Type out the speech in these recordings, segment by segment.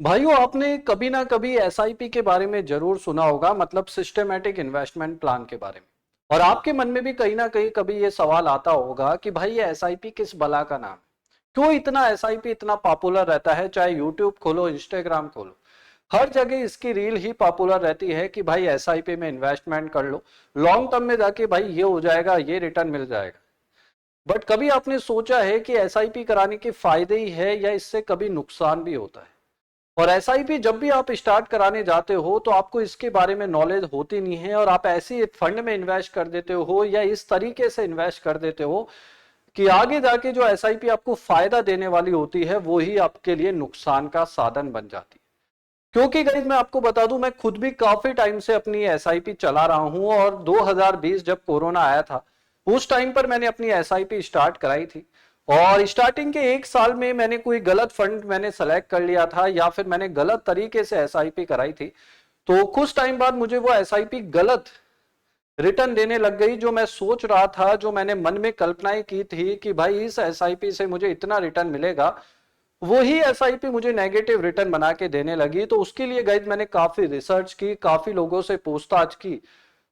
भाइयों, आपने कभी ना कभी एसआईपी के बारे में जरूर सुना होगा, मतलब सिस्टमेटिक इन्वेस्टमेंट प्लान के बारे में। और आपके मन में भी कहीं ना कहीं कभी ये सवाल आता होगा कि भाई ये एसआईपी किस बला का नाम है, क्यों इतना एसआईपी इतना पॉपुलर रहता है। चाहे यूट्यूब खोलो, इंस्टाग्राम खोलो, हर जगह इसकी रील ही पॉपुलर रहती है कि भाई एसआईपी में इन्वेस्टमेंट कर लो, लॉन्ग टर्म में जाके भाई ये हो जाएगा, ये रिटर्न मिल जाएगा। बट कभी आपने सोचा है कि एसआईपी कराने के फायदे ही है या इससे कभी नुकसान भी होता है? और एसआईपी जब भी आप स्टार्ट कराने जाते हो तो आपको इसके बारे में नॉलेज होती नहीं है, और आप ऐसी फंड में इन्वेस्ट कर देते हो या इस तरीके से इन्वेस्ट कर देते हो कि आगे जाके जो एसआईपी आपको फायदा देने वाली होती है वो ही आपके लिए नुकसान का साधन बन जाती है। क्योंकि गाइस मैं आपको बता दूं, मैं खुद भी काफी टाइम से अपनी एसआईपी चला रहा हूं, और 2020 जब कोरोना आया था उस टाइम पर मैंने अपनी एसआईपी स्टार्ट कराई थी। और स्टार्टिंग के एक साल में मैंने कोई गलत फंड मैंने सेलेक्ट कर लिया था, या फिर मैंने गलत तरीके से एसआईपी कराई थी। तो कुछ टाइम बाद मुझे वो एसआईपी गलत रिटर्न देने लग गई। जो मैं सोच रहा था, जो मैंने मन में कल्पनाएं की थी कि भाई इस एसआईपी से मुझे इतना रिटर्न मिलेगा, वही एसआईपी मुझे नेगेटिव रिटर्न बना के देने लगी। तो उसके लिए गाइज मैंने काफी रिसर्च की, काफी लोगों से पूछताछ की।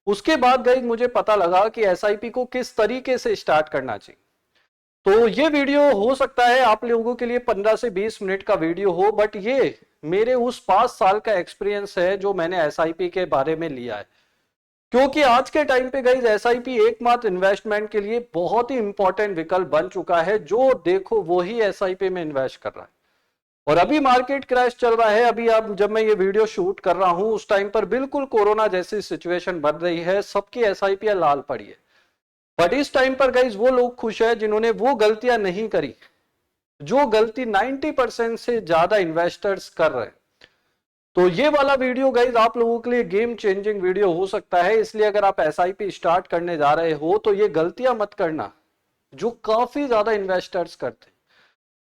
उसके बाद गाइज मुझे पता लगा कि एसआईपी को किस तरीके से स्टार्ट करना चाहिए। तो ये वीडियो हो सकता है आप लोगों के लिए 15 से 20 मिनट का वीडियो हो, बट ये मेरे उस 5 साल का एक्सपीरियंस है जो मैंने एसआईपी के बारे में लिया है। क्योंकि आज के टाइम पे गाइज एसआईपी एकमात्र इन्वेस्टमेंट के लिए बहुत ही इंपॉर्टेंट विकल्प बन चुका है। जो देखो वो ही एसआईपी में इन्वेस्ट कर रहा है। और अभी मार्केट क्रैश चल रहा है। अभी आप, जब मैं ये वीडियो शूट कर रहा हूं उस टाइम पर बिल्कुल कोरोना जैसी सिचुएशन बन रही है, सबकी एसआईपी लाल पड़ी है। बट इस टाइम पर गाइज वो लोग खुश है जिन्होंने वो गलतियां नहीं करी जो गलती 90% से ज्यादा इन्वेस्टर्स कर रहे हैं। तो ये वाला वीडियो गाइज आप लोगों के लिए गेम चेंजिंग वीडियो हो सकता है। इसलिए अगर आप एसआईपी स्टार्ट करने जा रहे हो तो ये गलतियां मत करना जो काफी ज्यादा इन्वेस्टर्स करते हैं।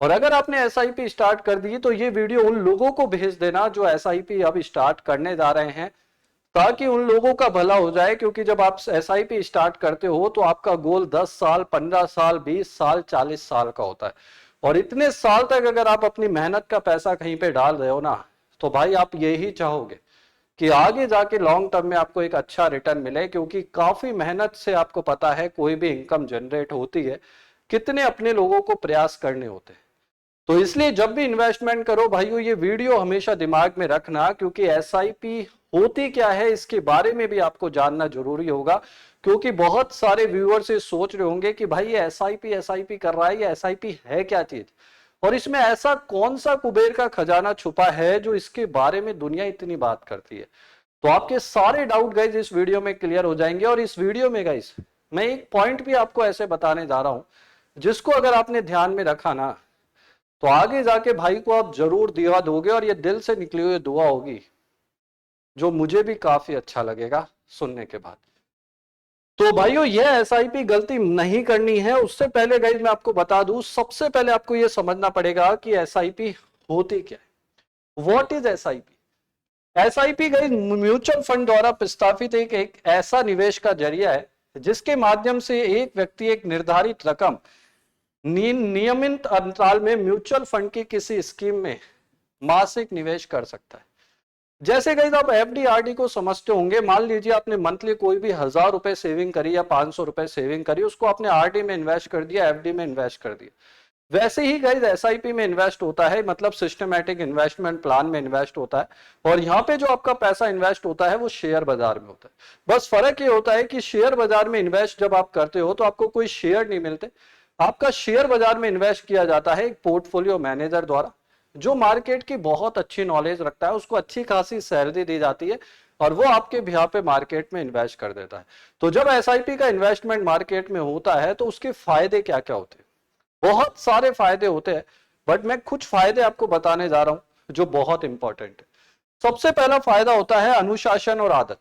और अगर आपने एसआईपी स्टार्ट कर दी तो ये वीडियो उन लोगों को भेज देना जो एसआईपी अब स्टार्ट करने जा रहे हैं, ताकि उन लोगों का भला हो जाए। क्योंकि जब आप एसआईपी स्टार्ट करते हो तो आपका गोल 10 साल, 15 साल, 20 साल, 40 साल का होता है। और इतने साल तक अगर आप अपनी मेहनत का पैसा कहीं पे डाल रहे हो ना, तो भाई आप यही चाहोगे कि आगे जाके लॉन्ग टर्म में आपको एक अच्छा रिटर्न मिले। क्योंकि काफी मेहनत से, आपको पता है, कोई भी इनकम जनरेट होती है, कितने अपने लोगों को प्रयास करने होते हैं। तो इसलिए जब भी इन्वेस्टमेंट करो भाइयों, ये वीडियो हमेशा दिमाग में रखना, क्योंकि एसआईपी होती क्या है इसके बारे में भी आपको जानना जरूरी होगा। क्योंकि बहुत सारे व्यूअर्स ये सोच रहे होंगे कि भाई ये एसआईपी एसआईपी कर रहा है, ये एसआईपी है क्या चीज, और इसमें ऐसा कौन सा कुबेर का खजाना छुपा है जो इसके बारे में दुनिया इतनी बात करती है। तो आपके सारे डाउट गाइज इस वीडियो में क्लियर हो जाएंगे। और इस वीडियो में गाइज मैं एक पॉइंट भी आपको ऐसे बताने जा रहा हूं जिसको अगर आपने ध्यान में रखा ना, तो आगे जाके भाई को आप जरूर दुआ दोगे, और ये दिल से निकली हुई दुआ होगी जो मुझे भी काफी अच्छा लगेगा सुनने के बाद। तो भाइयों, ये एसआईपी गलती नहीं करनी है। उससे पहले गाइज मैं आपको बता दूं, सबसे पहले आपको ये समझना पड़ेगा कि एसआईपी होती क्या है। What is SIP? SIP guys mutual fund द्वारा प्रस्तावित एक ऐसा निवेश का जरिया है जिसके माध्यम से एक व्यक्ति एक निर्धारित रकम नियमित अंतराल में म्यूचुअल फंड की किसी स्कीम में मासिक निवेश कर सकता है। जैसे गाइस आप एफडी आरडी को समझते होंगे। मान लीजिए आपने मंथली कोई भी 1000 रुपए सेविंग करी या 500 रुपए सेविंग करी, उसको आपने आरडी में इन्वेस्ट कर दिया, एफडी में इन्वेस्ट कर दिया। वैसे ही गाइस एसआईपी में इन्वेस्ट होता है, मतलब सिस्टमैटिक इन्वेस्टमेंट प्लान में इन्वेस्ट होता है। और यहाँ पे जो आपका पैसा इन्वेस्ट होता है वो शेयर बाजार में होता है। बस फर्क ये होता है कि शेयर बाजार में इन्वेस्ट जब आप करते हो तो आपको कोई शेयर नहीं मिलते। आपका शेयर बाजार में इन्वेस्ट किया जाता है एक पोर्टफोलियो मैनेजर द्वारा, जो मार्केट की बहुत अच्छी नॉलेज रखता है, उसको अच्छी खासी सैलरी दी जाती है, और वो आपके बिहार पे मार्केट में इन्वेस्ट कर देता है। तो जब एसआईपी का इन्वेस्टमेंट मार्केट में होता है तो उसके फायदे क्या क्या होते हैं? बहुत सारे फायदे होते हैं, बट मैं कुछ फायदे आपको बताने जा रहा हूं जो बहुत इंपॉर्टेंट है। सबसे पहला फायदा होता है अनुशासन और आदत।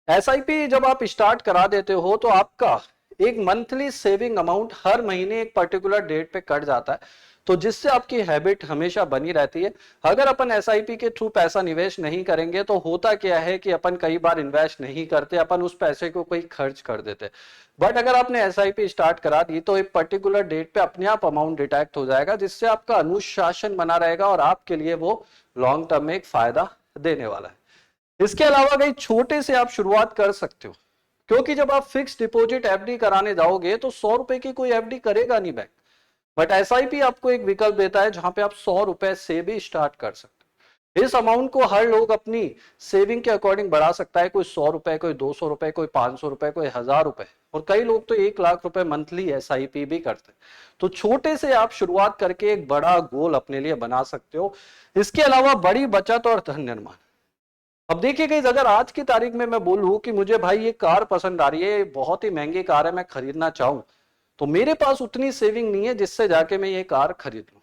एसआईपी जब आप स्टार्ट करा देते हो तो आपका एक मंथली सेविंग अमाउंट हर महीने एक पर्टिकुलर डेट पे कट जाता है, तो जिससे आपकी हैबिट हमेशा बनी रहती है। अगर अपन एसआईपी के थ्रू पैसा निवेश नहीं करेंगे तो होता क्या है कि अपन कई बार इन्वेस्ट नहीं करते, अपन उस पैसे को कोई खर्च कर देते। बट अगर आपने एसआईपी स्टार्ट करा दी तो एक पर्टिकुलर डेट पे अपने आप अमाउंट डिटेक्ट हो जाएगा, जिससे आपका अनुशासन बना रहेगा और आपके लिए वो लॉन्ग टर्म में एक फायदा देने वाला है। इसके अलावा कई छोटे से आप शुरुआत कर सकते हो, क्योंकि जब आप फिक्स डिपॉजिट एफडी कराने जाओगे तो 100 रुपए की कोई एफडी करेगा नहीं बैंक, बट एसआईपी आपको एक विकल्प देता है जहां पे आप 100 रुपए से भी स्टार्ट कर सकते हो। इस अमाउंट को हर लोग अपनी सेविंग के अकॉर्डिंग बढ़ा सकता है, कोई 100 रुपए, कोई 200 रुपए, कोई 500 रुपए, कोई 1000 रुपए, और कई लोग तो 1 लाख रुपए मंथली एसआईपी भी करते हैं। तो छोटे से आप शुरुआत करके एक बड़ा गोल अपने लिए बना सकते हो। इसके अलावा बड़ी बचत और धन निर्माण। अब देखिए गाइस, अगर आज की तारीख में मैं बोलूं कि मुझे भाई ये कार पसंद आ रही है, बहुत ही महंगी कार है, मैं खरीदना चाहूं, तो मेरे पास उतनी सेविंग नहीं है जिससे जाके मैं ये कार खरीद लूं।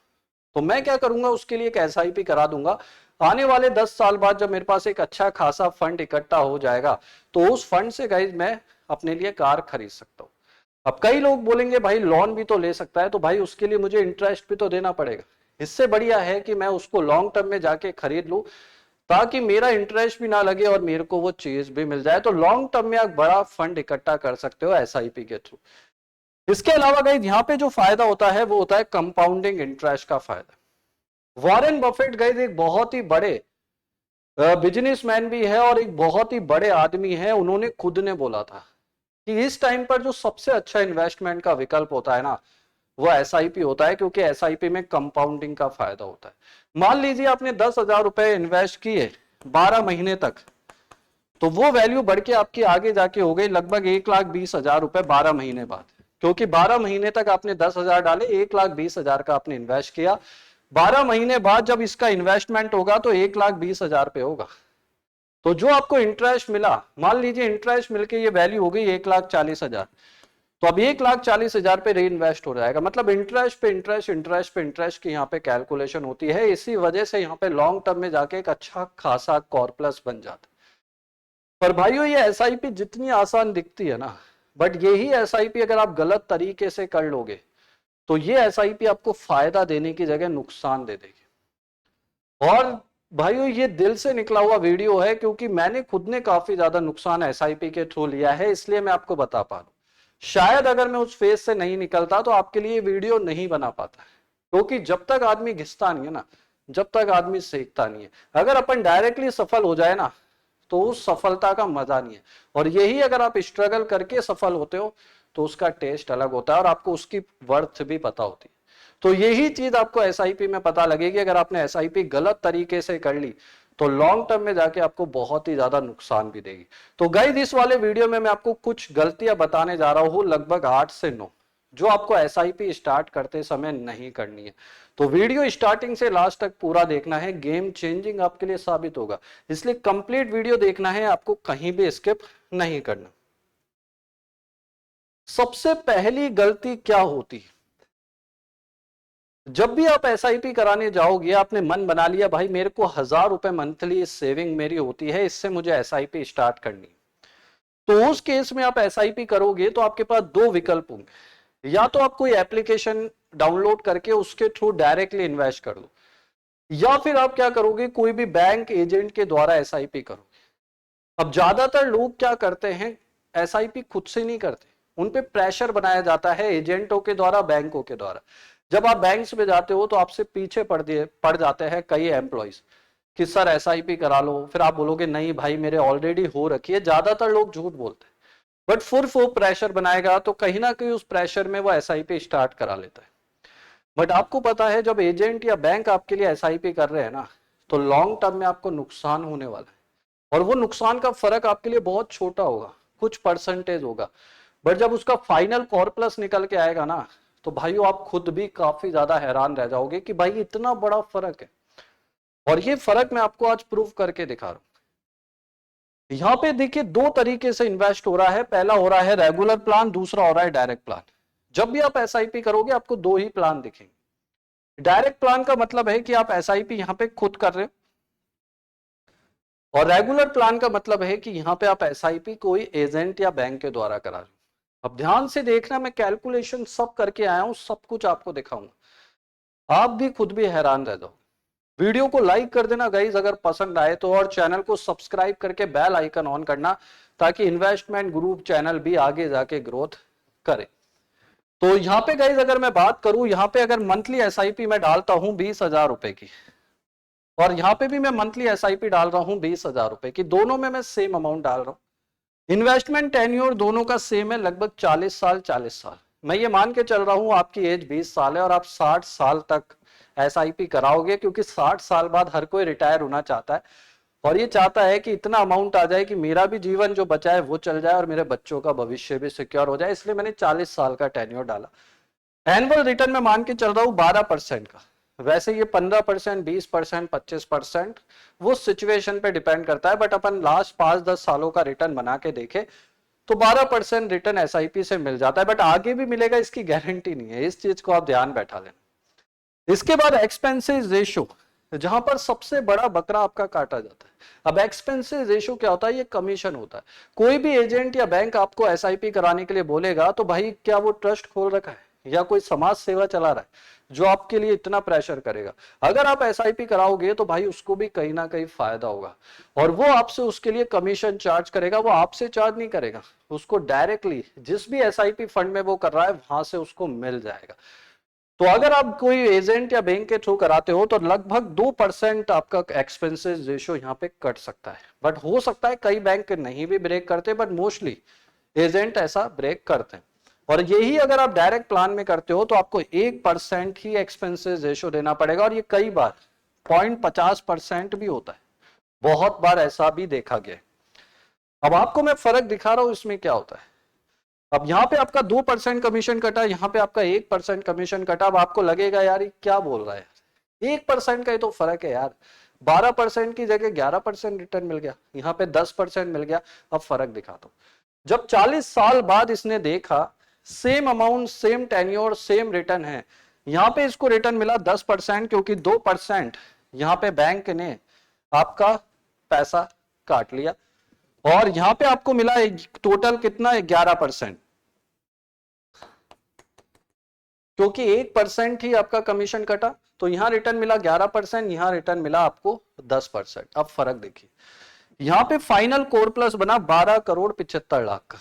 तो मैं क्या करूंगा, उसके लिए एक एसआईपी करा दूंगा। आने वाले 10 साल बाद जब मेरे पास एक अच्छा खासा फंड इकट्ठा हो जाएगा तो उस फंड से गाइस मैं अपने लिए कार खरीद सकता हूं। अब कई लोग बोलेंगे भाई लोन भी तो ले सकता है, तो भाई उसके लिए मुझे इंटरेस्ट भी तो देना पड़ेगा। इससे बढ़िया है कि मैं उसको लॉन्ग टर्म में जाके खरीद लूं, ताकि मेरा इंटरेस्ट भी ना लगे और मेरे को वो चीज भी मिल जाए। तो लॉन्ग टर्म में आप बड़ा फंड इकट्ठा कर सकते हो एसआईपी के थ्रू। इसके अलावा गाइस यहाँ पे जो फायदा होता है वो होता है कंपाउंडिंग इंटरेस्ट का फायदा। वॉरेन बफेट गाइस एक बहुत ही बड़े बिजनेसमैन भी है और एक बहुत ही बड़े आदमी है। उन्होंने खुद ने बोला था कि इस टाइम पर जो सबसे अच्छा इन्वेस्टमेंट का विकल्प होता है ना, वो एसआईपी होता है, क्योंकि एसआईपी में कंपाउंडिंग का फायदा होता है। मान लीजिए आपने 10,000 रुपए इन्वेस्ट किए 12 महीने तक, तो वो वैल्यू बढ़ के आपकी आगे जाके हो गई लगभग 1,20,000 रुपए 12 महीने बाद, क्योंकि 12 महीने तक आपने 10,000 डाले, 1,20,000 का आपने इन्वेस्ट किया। 12 महीने बाद जब इसका इन्वेस्टमेंट होगा तो 1,20,000 पे होगा। तो जो आपको इंटरेस्ट मिला, मान लीजिए इंटरेस्ट मिलके ये वैल्यू हो गई 1,40,000, तो अब 1,40,000 पे री इन्वेस्ट हो जाएगा। मतलब इंटरेस्ट पे इंटरेस्ट, इंटरेस्ट पे इंटरेस्ट की यहाँ पे कैलकुलेशन होती है। इसी वजह से यहाँ पे लॉन्ग टर्म में जाके एक अच्छा खासा कॉर्पस बन जाता है। पर भाइयों ये एसआईपी जितनी आसान दिखती है ना, बट यही एसआईपी अगर आप गलत तरीके से कर लोगे तो ये एसआईपी आपको फायदा देने की जगह नुकसान दे देगी। और भाइयों ये दिल से निकला हुआ वीडियो है, क्योंकि मैंने खुद ने काफी ज्यादा नुकसान एसआईपी के थ्रू लिया है, इसलिए मैं आपको बता पा रहा हूं। शायद अगर मैं उस फेज से नहीं निकलता तो आपके लिए वीडियो नहीं बना पाता, क्योंकि जब तक आदमी घिसता नहीं है ना, जब तक आदमी सीखता नहीं है। अगर अपन डायरेक्टली सफल हो जाए ना तो उस सफलता का मजा नहीं है, और यही अगर आप स्ट्रगल करके सफल होते हो तो उसका टेस्ट अलग होता है और आपको उसकी वर्थ भी पता होती है। तो यही चीज आपको एसआईपी में पता लगेगी। अगर आपने एसआईपी गलत तरीके से कर ली तो लॉन्ग टर्म में जाके आपको बहुत ही ज्यादा नुकसान भी देगी। तो गाइस इस वाले वीडियो में मैं आपको कुछ गलतियां बताने जा रहा हूं, लगभग 8 से 9, जो आपको एसआईपी स्टार्ट करते समय नहीं करनी है। तो वीडियो स्टार्टिंग से लास्ट तक पूरा देखना है, गेम चेंजिंग आपके लिए साबित होगा, इसलिए कंप्लीट वीडियो देखना है, आपको कहीं भी स्किप नहीं करना। सबसे पहली गलती क्या होती है, जब भी आप एसआईपी कराने जाओगे, आपने मन बना लिया भाई मेरे को 1,000 रुपए मंथली सेविंग मेरी होती है, इससे मुझे एसआईपी स्टार्ट करनी, तो उस केस में आप एसआईपी करोगे तो आपके पास दो विकल्प होंगे। या तो आप कोई एप्लीकेशन डाउनलोड करके उसके थ्रू डायरेक्टली इन्वेस्ट कर दो, या फिर आप क्या करोगे, कोई भी बैंक एजेंट के द्वारा एसआईपी करोगे। अब ज्यादातर लोग क्या करते हैं, एसआईपी खुद से नहीं करते, उन पे प्रेशर बनाया जाता है एजेंटों के द्वारा, बैंकों के द्वारा। जब आप बैंक्स में जाते हो तो आपसे पीछे पड़ जाते हैं कई एम्प्लॉइज कि सर एसआईपी करा लो, फिर आप बोलोगे नहीं भाई मेरे ऑलरेडी हो रखी है। ज्यादातर लोग झूठ बोलते हैं, बट फिर वो प्रेशर बनाएगा तो कहीं ना कहीं उस प्रेशर में वो एसआईपी स्टार्ट करा लेता है। बट आपको पता है जब एजेंट या बैंक आपके लिए एसआईपी कर रहे हैं ना, तो लॉन्ग टर्म में आपको नुकसान होने वाला है, और वो नुकसान का फर्क आपके लिए बहुत छोटा होगा, कुछ परसेंटेज होगा। बट जब उसका फाइनल कॉर्पस निकल के आएगा ना, तो भाइयों आप खुद भी काफी ज्यादा हैरान रह जाओगे कि भाई इतना बड़ा फर्क है। और ये फर्क मैं आपको आज प्रूव करके दिखा रहा हूं। यहां पे देखिए दो तरीके से इन्वेस्ट हो रहा है, पहला हो रहा है रेगुलर प्लान, दूसरा हो रहा है डायरेक्ट प्लान। जब भी आप एसआईपी करोगे आपको दो ही प्लान दिखेंगे। डायरेक्ट प्लान का मतलब है कि आप एसआईपी यहां पे खुद कर रहे हो, और रेगुलर प्लान का मतलब है कि यहां पे आप एसआईपी कोई एजेंट या बैंक के द्वारा करा रहे हो। अब ध्यान से देखना, मैं कैलकुलेशन सब करके आया हूं, सब कुछ आपको दिखाऊंगा, आप भी खुद भी हैरान रह जाओ। वीडियो को लाइक कर देना गाइज अगर पसंद आए तो, और चैनल को सब्सक्राइब करके बेल आइकन ऑन करना, ताकि इन्वेस्टमेंट ग्रुप चैनल भी आगे जाके ग्रोथ करे। तो यहाँ पे गाइज अगर मैं बात करूं, यहाँ पे अगर मंथली एसआईपी मैं डालता हूं 20,000 रुपए की, और यहाँ पे भी मैं मंथली एसआईपी डाल रहा हूं 20,000 रुपए की, दोनों में मैं सेम अमाउंट डाल रहा हूं। इन्वेस्टमेंट टेन्योर दोनों का सेम है, लगभग 40 साल 40 साल। मैं ये मान के चल रहा हूं आपकी एज 20 साल है और आप 60 साल तक एसआईपी कराओगे, क्योंकि 60 साल बाद हर कोई रिटायर होना चाहता है और ये चाहता है कि इतना अमाउंट आ जाए कि मेरा भी जीवन जो बचा है वो चल जाए और मेरे बच्चों का भविष्य भी सिक्योर हो जाए। इसलिए मैंने 40 साल का टेन्योर डाला। एनुअल रिटर्न में मान के चल रहा हूं 12% का। वैसे ये 15%, 20%, 25% वो सिचुएशन पे डिपेंड करता है, बट अपन लास्ट 5-10 सालों का रिटर्न बना के देखे तो 12% रिटर्न एसआईपी से मिल जाता है, बट आगे भी मिलेगा इसकी गारंटी नहीं है। इस चीज को आप ध्यान बैठा लेना। इसके बाद एक्सपेंसेस रेशो, जहां पर सबसे बड़ा बकरा आपका काटा जाता है। अब एक्सपेंसेस रेशो क्या होता है? ये कमीशन होता है। कोई भी एजेंट या बैंक आपको एसआईपी कराने के लिए बोलेगा तो भाई क्या वो ट्रस्ट खोल रखा है या कोई समाज सेवा चला रहा है जो आपके लिए इतना प्रेशर करेगा? अगर आप एसआईपी कराओगे तो भाई उसको भी कहीं ना कहीं फायदा होगा और वो आपसे उसके लिए कमीशन चार्ज करेगा। वो आपसे चार्ज नहीं करेगा, उसको डायरेक्टली जिस भी एसआईपी फंड में वो कर रहा है वहां से उसको मिल जाएगा। तो अगर आप कोई एजेंट या बैंक के थ्रू कराते हो तो लगभग 2% आपका एक्सपेंसेस रेशियो यहाँ पे कट सकता है। बट हो सकता है कई बैंक नहीं भी ब्रेक करते, बट मोस्टली एजेंट ऐसा ब्रेक करते हैं। और यही अगर आप डायरेक्ट प्लान में करते हो तो आपको 1% ही एक्सपेंसेस रेशियो देना पड़ेगा, और ये कई बार 0.50% भी होता है, बहुत बार ऐसा भी देखा गया। अब आपको मैं फर्क दिखा रहा हूं इसमें क्या होता है। अब यहाँ पे आपका 2% कमीशन कटा, यहाँ पे आपका 1% कमीशन कटा। अब आपको लगेगा यार ये क्या बोल रहा है यार, 1% का ही तो फर्क है यार। 12% की जगह 11% रिटर्न मिल गया, यहाँ पे 10% मिल गया। अब फर्क दिखाता हूं। जब 40 साल बाद इसने देखा same amount, same tenure, same return है, यहाँ पे इसको रिटर्न मिला 10%, क्योंकि 2% यहाँ पे बैंक ने आपका पैसा काट लिया, और यहां पे आपको मिला टोटल कितना? 11%, क्योंकि 1% ही आपका कमीशन कटा। तो यहां रिटर्न मिला 11%, यहां रिटर्न मिला आपको 10%। अब फर्क देखिए, यहां पे फाइनल कोर प्लस बना 12,75,00,000 का।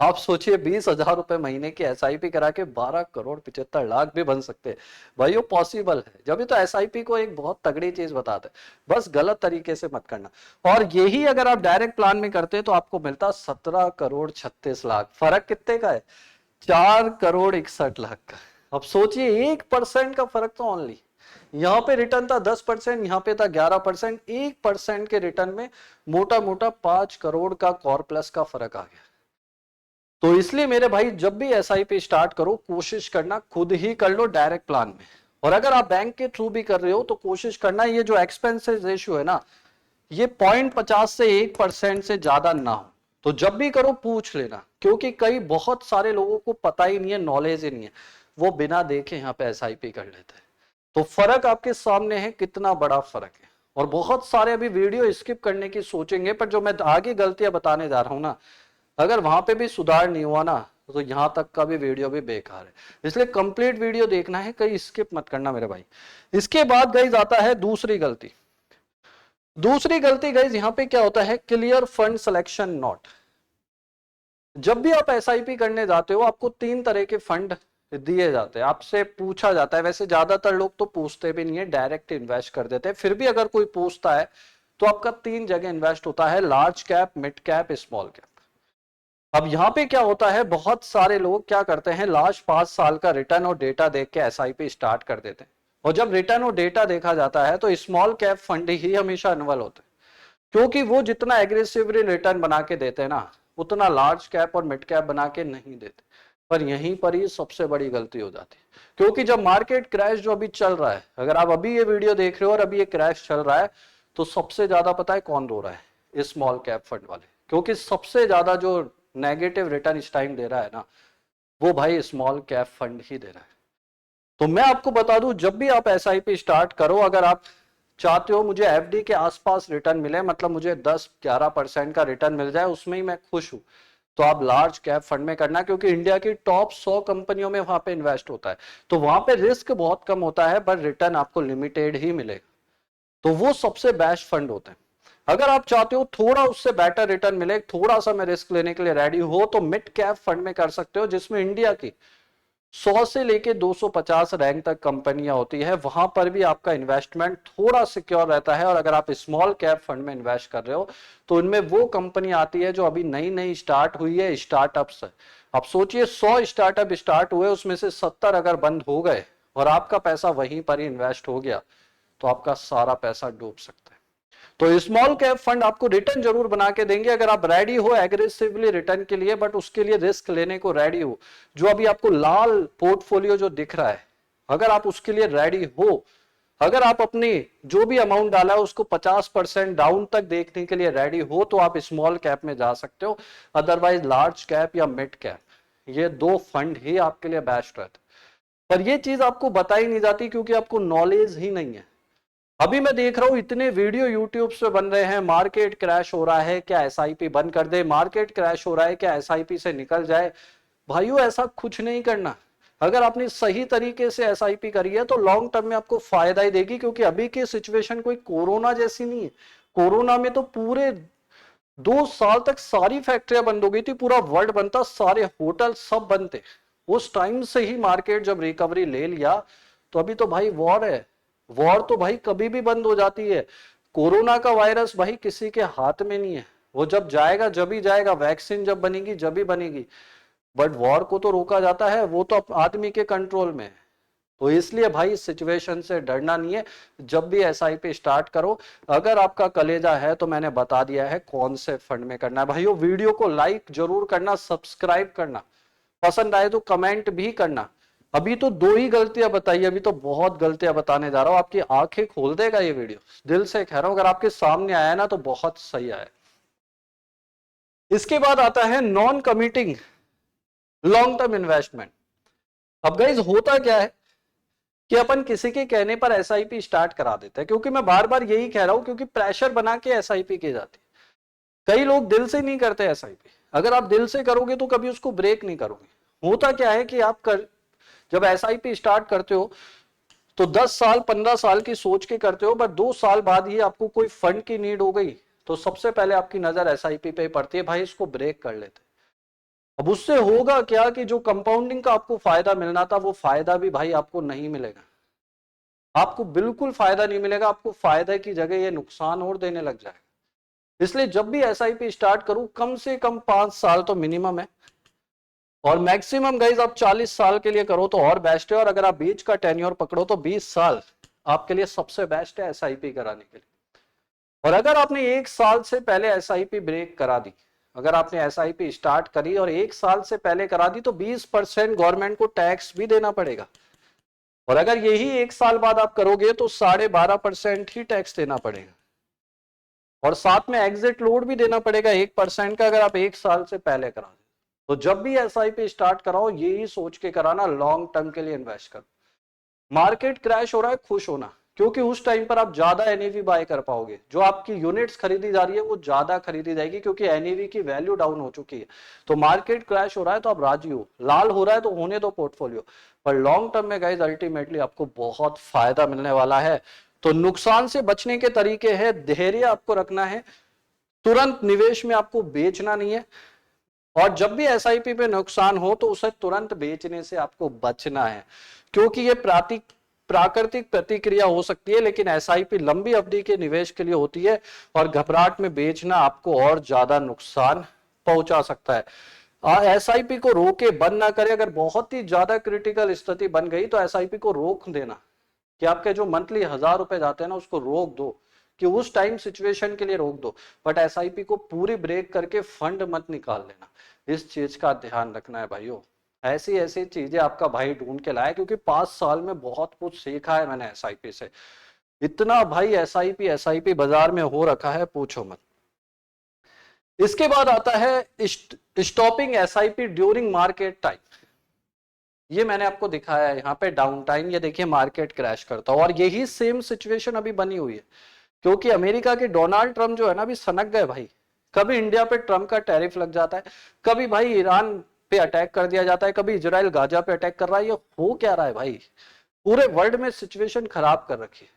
आप सोचिए 20,000 रुपए महीने की एसआईपी करा के 12,75,00,000 भी बन सकते हैं। भाई वो पॉसिबल है, जब तो एसआईपी को एक बहुत तगड़ी चीज बताते हैं, बस गलत तरीके से मत करना। और यही अगर आप डायरेक्ट प्लान में करते तो आपको मिलता 17,36,00,000। फर्क कितने का है? 4,61,00,000 का। अब सोचिए 1% का फर्क तो ओनली। यहां पे रिटर्न था 10%, यहां पे था 11%। 1% के रिटर्न में मोटा मोटा 5 करोड़ का कॉर प्लस का फर्क आ गया। तो इसलिए मेरे भाई जब भी एसआईपी स्टार्ट करो कोशिश करना खुद ही कर लो डायरेक्ट प्लान में। और अगर आप बैंक के थ्रू भी कर रहे हो तो कोशिश करना ये जो एक्सपेंसेस रेशियो है ना, ये 0.50 से 1% से ज्यादा ना हो। तो जब भी करो पूछ लेना, क्योंकि कई बहुत सारे लोगों को पता ही नहीं है, नॉलेज ही नहीं है, वो बिना देखे यहाँ पे एसआईपी कर लेते हैं। तो फर्क आपके सामने है, कितना बड़ा फर्क है। और बहुत सारे अभी वीडियो स्किप करने की सोचेंगे, पर जो मैं आगे गलतियां बताने जा रहा हूं ना, अगर वहां पे भी सुधार नहीं हुआ ना तो यहां तक का भी वीडियो भी बेकार है। इसलिए कंप्लीट वीडियो देखना है, कहीं स्किप मत करना मेरे भाई। इसके बाद गाइज आता है दूसरी गलती। दूसरी गलती गाइज यहाँ पे क्या होता है? Clear fund selection not. जब भी आप एसआईपी करने जाते हो आपको 3 तरह के फंड दिए जाते हैं, आपसे पूछा जाता है। वैसे ज्यादातर लोग तो पूछते भी नहीं है, डायरेक्ट इन्वेस्ट कर देते हैं। फिर भी अगर कोई पूछता है तो आपका 3 जगह इन्वेस्ट होता है, large cap, mid cap, small cap. अब यहाँ पे क्या होता है, बहुत सारे लोग क्या करते हैं, लास्ट 5 साल का रिटर्न और डेटा देख के एसआईपी स्टार्ट कर देते हैं। और जब रिटर्न और डेटा देखा जाता है तो स्मॉल कैप फंड ही हमेशा अनवल होते हैं, क्योंकि वो जितना एग्रेसिवली रिटर्न बना के देते हैं ना, उतना लार्ज कैप और मिड कैप बना के नहीं देते। पर यहीं पर ही सबसे बड़ी गलती हो जाती है, क्योंकि जब मार्केट क्रैश जो अभी चल रहा है, अगर आप अभी ये वीडियो देख रहे हो और अभी ये क्रैश चल रहा है, तो सबसे ज्यादा पता है कौन रो रहा है? स्मॉल कैप फंड वाले। क्योंकि सबसे ज्यादा जो नेगेटिव रिटर्न इस टाइम दे रहा है ना, वो भाई स्मॉल कैप फंड ही दे रहा है। तो मैं आपको बता दूं, जब भी आप एसआईपी स्टार्ट करो, अगर आप चाहते हो मुझे एफडी के आसपास रिटर्न मिले, मतलब मुझे 10-11% का रिटर्न मिल जाए, उसमें ही मैं खुश हूं, तो आप लार्ज कैप फंड में करना, क्योंकि इंडिया की टॉप 100 कंपनियों में वहां पे इन्वेस्ट होता है, तो वहां पे रिस्क बहुत कम होता है, बट रिटर्न आपको लिमिटेड ही मिलेगा। तो वो सबसे बेस्ट फंड होते हैं। अगर आप चाहते हो थोड़ा उससे बेटर रिटर्न मिले, थोड़ा सा मैं रिस्क लेने के लिए रेडी हो, तो मिड कैप फंड में कर सकते हो, जिसमें इंडिया की 100 से लेके 250 रैंक तक कंपनियां होती है। वहां पर भी आपका इन्वेस्टमेंट थोड़ा सिक्योर रहता है। और अगर आप स्मॉल कैप फंड में इन्वेस्ट कर रहे हो, तो इनमें वो कंपनी आती है जो अभी नई नई स्टार्ट हुई है, स्टार्टअप्स है। आप सोचिए 100 स्टार्टअप स्टार्ट हुए, उसमें से 70 अगर बंद हो गए और आपका पैसा वहीं पर ही इन्वेस्ट हो गया, तो आपका सारा पैसा डूब सकता है। तो स्मॉल कैप फंड आपको रिटर्न जरूर बना के देंगे, अगर आप रेडी हो एग्रेसिवली रिटर्न के लिए, बट उसके लिए रिस्क लेने को रेडी हो। जो अभी आपको लाल पोर्टफोलियो जो दिख रहा है, अगर आप उसके लिए रेडी हो, अगर आप अपनी जो भी अमाउंट डाला है उसको 50% डाउन तक देखने के लिए रेडी हो, तो आप स्मॉल कैप में जा सकते हो। अदरवाइज लार्ज कैप या मिड कैप, ये दो फंड ही आपके लिए बेस्ट रहते। पर ये चीज आपको बताई नहीं जाती, क्योंकि आपको नॉलेज ही नहीं है। अभी मैं देख रहा हूं इतने वीडियो यूट्यूब पे बन रहे हैं, मार्केट क्रैश हो रहा है क्या एसआईपी बंद कर दे, मार्केट क्रैश हो रहा है क्या एसआईपी से निकल जाए। भाइयों ऐसा कुछ नहीं करना। अगर आपने सही तरीके से एसआईपी करी है तो लॉन्ग टर्म में आपको फायदा ही देगी, क्योंकि अभी की सिचुएशन कोई कोरोना जैसी नहीं है। कोरोना में तो पूरे 2 साल तक सारी फैक्ट्रियां बंद हो गई थी, पूरा वर्ल्ड बंद था, सारे होटल सब बंद थे। उस टाइम से ही मार्केट जब रिकवरी ले लिया, तो अभी तो भाई वॉर है। वॉर तो भाई कभी भी बंद हो जाती है। कोरोना का वायरस भाई किसी के हाथ में नहीं है, वो जब जाएगा जब ही जाएगा, वैक्सीन जब बनेगी जब ही बनेगी। बट वॉर को तो रोका जाता है, वो तो आदमी के कंट्रोल में है। तो इसलिए भाई इस सिचुएशन से डरना नहीं है। जब भी एसआईपी स्टार्ट करो, अगर आपका कलेजा है तो मैंने बता दिया है कौन से फंड में करना है। भाइयों वीडियो को लाइक जरूर करना, सब्सक्राइब करना, पसंद आए तो कमेंट भी करना। अभी तो 2 ही गलतियां बताई, अभी तो बहुत गलतियां बताने जा रहा हूं, आपकी आंखें खोल देगा ये वीडियो, दिल से कह रहा हूं। अगर आपके सामने आया ना तो बहुत सही आया। इसके बाद आता है non committing long term investment. अब गाइस होता क्या है कि अपन किसी के कहने पर एसआईपी स्टार्ट करा देते हैं, क्योंकि मैं बार बार यही कह रहा हूं, क्योंकि प्रेशर बना के एसआईपी की जाती है। कई लोग दिल से नहीं करते एसआईपी। अगर आप दिल से करोगे तो कभी उसको ब्रेक नहीं करोगे। होता क्या है कि जब एसआईपी स्टार्ट करते हो तो 10 साल 15 साल की सोच के करते हो, बट 2 साल बाद ही आपको कोई फंड की नीड हो गई, तो सबसे पहले आपकी नजर एसआईपी पे पड़ती है, भाई इसको ब्रेक कर लेते। अब उससे होगा क्या कि जो कंपाउंडिंग का आपको फायदा मिलना था, वो फायदा भी भाई आपको नहीं मिलेगा। आपको बिल्कुल फायदा नहीं मिलेगा, आपको फायदे की जगह ये नुकसान और देने लग जाएगा। इसलिए जब भी एसआईपी स्टार्ट करूं, कम से कम 5 साल तो मिनिमम है, और मैक्सिमम गाइज आप 40 साल के लिए करो तो और बेस्ट है। और अगर आप बीच का टेन्योर पकड़ो तो 20 साल आपके लिए सबसे बेस्ट है एसआईपी कराने के लिए। और अगर आपने 1 साल से पहले एसआईपी ब्रेक करा दी, अगर आपने एसआईपी स्टार्ट करी और 1 साल से पहले करा दी, तो 20% गवर्नमेंट को टैक्स भी देना पड़ेगा। और अगर यही 1 साल बाद आप करोगे तो 12.5% ही टैक्स देना पड़ेगा, और साथ में एग्जिट लोड भी देना पड़ेगा 1% का, अगर आप 1 साल से पहले करा। तो जब भी एसआईपी स्टार्ट कराओ, यही सोच के कराना लॉन्ग टर्म के लिए इन्वेस्ट करो। मार्केट क्रैश हो रहा है, खुश होना, क्योंकि उस टाइम पर आप ज्यादा एनएवी बाय कर पाओगे। जो आपकी यूनिट्स खरीदी जा रही है वो ज्यादा खरीदी जाएगी, क्योंकि एनएवी की वैल्यू डाउन हो चुकी है। तो मार्केट क्रैश हो रहा है तो आप राजी हो, लाल हो रहा है तो होने दो पोर्टफोलियो। पर लॉन्ग टर्म में गाइस अल्टीमेटली आपको बहुत फायदा मिलने वाला है। तो नुकसान से बचने के तरीके हैं, धैर्य आपको रखना है, तुरंत निवेश में आपको बेचना नहीं है, और जब भी एसआईपी पे नुकसान हो तो उसे तुरंत बेचने से आपको बचना है, क्योंकि ये प्राकृतिक प्रतिक्रिया हो सकती है, लेकिन एसआईपी लंबी अवधि के निवेश के लिए होती है, और घबराहट में बेचना आपको और ज्यादा नुकसान पहुंचा सकता है। एसआईपी को रोके बंद ना करें। अगर बहुत ही ज्यादा क्रिटिकल स्थिति बन गई तो एसआईपी को रोक देना, कि आपके जो मंथली 1000 रुपए जाते हैं ना, उसको रोक दो, कि उस टाइम सिचुएशन के लिए रोक दो। बट एसआईपी को पूरी ब्रेक करके फंड मत निकाल लेना, इस चीज का ध्यान रखना है भाइयों। ऐसी ऐसी चीजें आपका भाई ढूंढ के लाया, क्योंकि 5 साल में बहुत कुछ सीखा है मैंने एसआईपी से। इतना भाई एसआईपी बाजार में हो रखा है, पूछो मत। इसके बाद आता है stopping SIP during market time. ये मैंने आपको दिखाया है यहाँ पे डाउन टाइम, ये देखिए मार्केट क्रैश करता है, और यही सेम सिचुएशन अभी बनी हुई है, क्योंकि अमेरिका के डोनाल्ड ट्रम्प जो है ना, अभी सनक गए भाई, कभी इंडिया पे ट्रम्प का टैरिफ लग जाता है, कभी भाई ईरान पे अटैक कर दिया जाता है, कभी इजराइल गाजा पे अटैक कर रहा है। ये हो क्या रहा है भाई? पूरे वर्ल्ड में सिचुएशन खराब कर रखी है।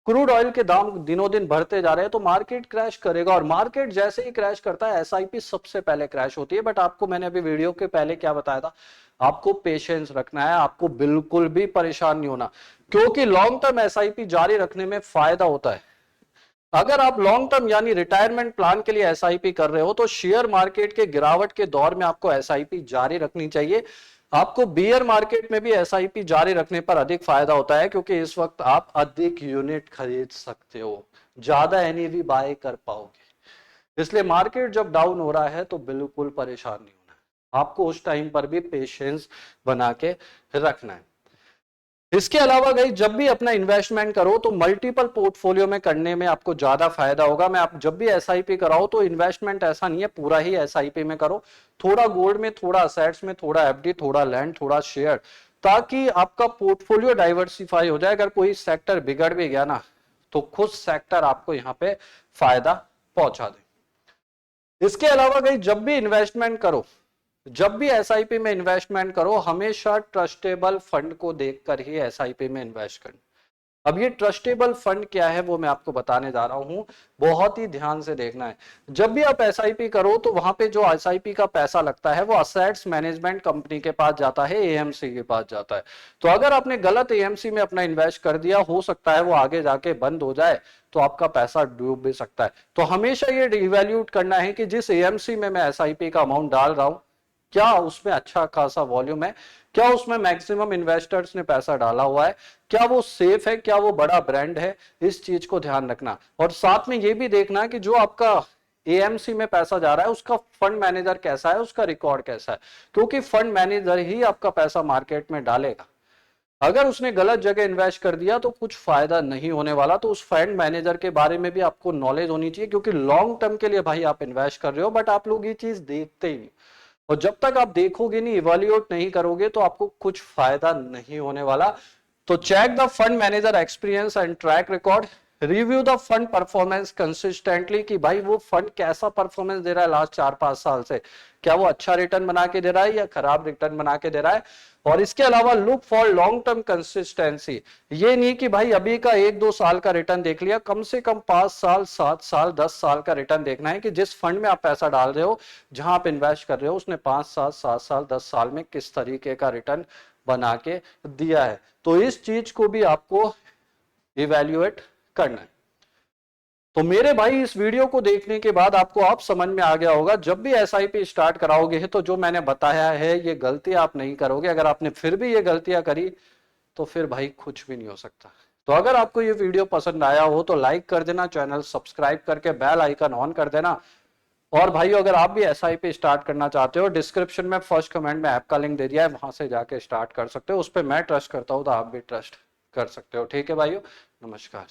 क्रूड ऑयल के दाम दिनों दिन बढ़ते जा रहे हैं, तो मार्केट क्रैश करेगा, और मार्केट जैसे ही क्रैश करता है एसआईपी सबसे पहले क्रैश होती है। बट आपको मैंने अभी वीडियो के पहले क्या बताया था, आपको पेशेंस रखना है, आपको बिल्कुल भी परेशान नहीं होना, क्योंकि लॉन्ग टर्म एसआईपी जारी रखने में फायदा होता है। अगर आप लॉन्ग टर्म यानी रिटायरमेंट प्लान के लिए एसआईपी कर रहे हो, तो शेयर मार्केट के गिरावट के दौर में आपको एसआईपी जारी रखनी चाहिए। आपको बियर मार्केट में भी एसआईपी जारी रखने पर अधिक फायदा होता है, क्योंकि इस वक्त आप अधिक यूनिट खरीद सकते हो, ज्यादा एनएवी बाय कर पाओगे। इसलिए मार्केट जब डाउन हो रहा है तो बिल्कुल परेशान नहीं होना है, आपको उस टाइम पर भी पेशेंस बना के रखना है। इसके अलावा गई जब भी अपना इन्वेस्टमेंट करो तो मल्टीपल पोर्टफोलियो में करने में आपको ज्यादा फायदा होगा। मैं आप जब भी एसआईपी कराओ तो इन्वेस्टमेंट ऐसा नहीं है पूरा ही एसआईपी में करो, थोड़ा गोल्ड में, थोड़ा असेट्स में, थोड़ा एफडी, थोड़ा लैंड, थोड़ा शेयर, ताकि आपका पोर्टफोलियो डाइवर्सिफाई हो जाए। अगर कोई सेक्टर बिगड़ भी गया ना तो खुद सेक्टर आपको यहाँ पे फायदा पहुंचा दे। इसके अलावा गई जब भी इन्वेस्टमेंट करो, जब भी एसआईपी में इन्वेस्टमेंट करो, हमेशा ट्रस्टेबल फंड को देखकर ही एसआईपी में इन्वेस्ट करना। अब ये ट्रस्टेबल फंड क्या है वो मैं आपको बताने जा रहा हूं, बहुत ही ध्यान से देखना है। जब भी आप एसआईपी करो तो वहां पे जो एसआईपी का पैसा लगता है वो असेट्स मैनेजमेंट कंपनी के पास जाता है, एएमसी के पास जाता है। तो अगर आपने गलत एएमसी में अपना इन्वेस्ट कर दिया, हो सकता है वो आगे जाके बंद हो जाए, तो आपका पैसा डूब भी सकता है। तो हमेशा ये इवैल्यूएट करना है कि जिस एएमसी में मैं एसआईपी का अमाउंट डाल रहा हूं, क्या उसमें अच्छा खासा वॉल्यूम है, क्या उसमें मैक्सिमम इन्वेस्टर्स ने पैसा डाला हुआ है, क्या वो सेफ है, क्या वो बड़ा ब्रांड है, इस चीज को ध्यान रखना। और साथ में ये भी देखना कि जो आपका एएमसी में पैसा जा रहा है उसका फंड मैनेजर कैसा है, उसका रिकॉर्ड कैसा है, क्योंकि फंड मैनेजर ही आपका पैसा मार्केट में डालेगा। अगर उसने गलत जगह इन्वेस्ट कर दिया तो कुछ फायदा नहीं होने वाला। तो उस फंड मैनेजर के बारे में भी आपको नॉलेज होनी चाहिए, क्योंकि लॉन्ग टर्म के लिए भाई आप इन्वेस्ट कर रहे हो, बट आप लोग ये चीज देखते ही नहीं। और जब तक आप देखोगे नहीं, इवैल्यूएट नहीं करोगे, तो आपको कुछ फायदा नहीं होने वाला। तो check the fund manager experience and track record, review the fund performance consistently, कि भाई वो फंड कैसा परफॉर्मेंस दे रहा है लास्ट 4-5 साल से, क्या वो अच्छा रिटर्न बना के दे रहा है या खराब रिटर्न बना के दे रहा है। और इसके अलावा look for long term consistency, ये नहीं कि भाई अभी का 1-2 साल का रिटर्न देख लिया, कम से कम 5 साल, 7 साल, 10 साल का रिटर्न देखना है कि जिस फंड में आप पैसा डाल रहे हो, जहां आप इन्वेस्ट कर रहे हो, उसने 5 साल, 7 साल, 10 साल में किस तरीके का रिटर्न बना के दिया है। तो इस चीज को भी आपको इवैल्यूएट करना है। तो मेरे भाई इस वीडियो को देखने के बाद आपको आप समझ में आ गया होगा, जब भी एसआईपी स्टार्ट कराओगे तो जो मैंने बताया है ये गलती आप नहीं करोगे। अगर आपने फिर भी ये गलतियां करी तो फिर भाई कुछ भी नहीं हो सकता। तो अगर आपको ये वीडियो पसंद आया हो तो लाइक कर देना, चैनल सब्सक्राइब करके बेल आइकन ऑन कर देना। और भाई अगर आप भी एसआईपी स्टार्ट करना चाहते हो, डिस्क्रिप्शन में फर्स्ट कमेंट में ऐप का लिंक दे दिया है, वहां से जाके स्टार्ट कर सकते हो। उस पर मैं ट्रस्ट करता हूँ तो आप भी ट्रस्ट कर सकते हो। ठीक है भाइयों, नमस्कार।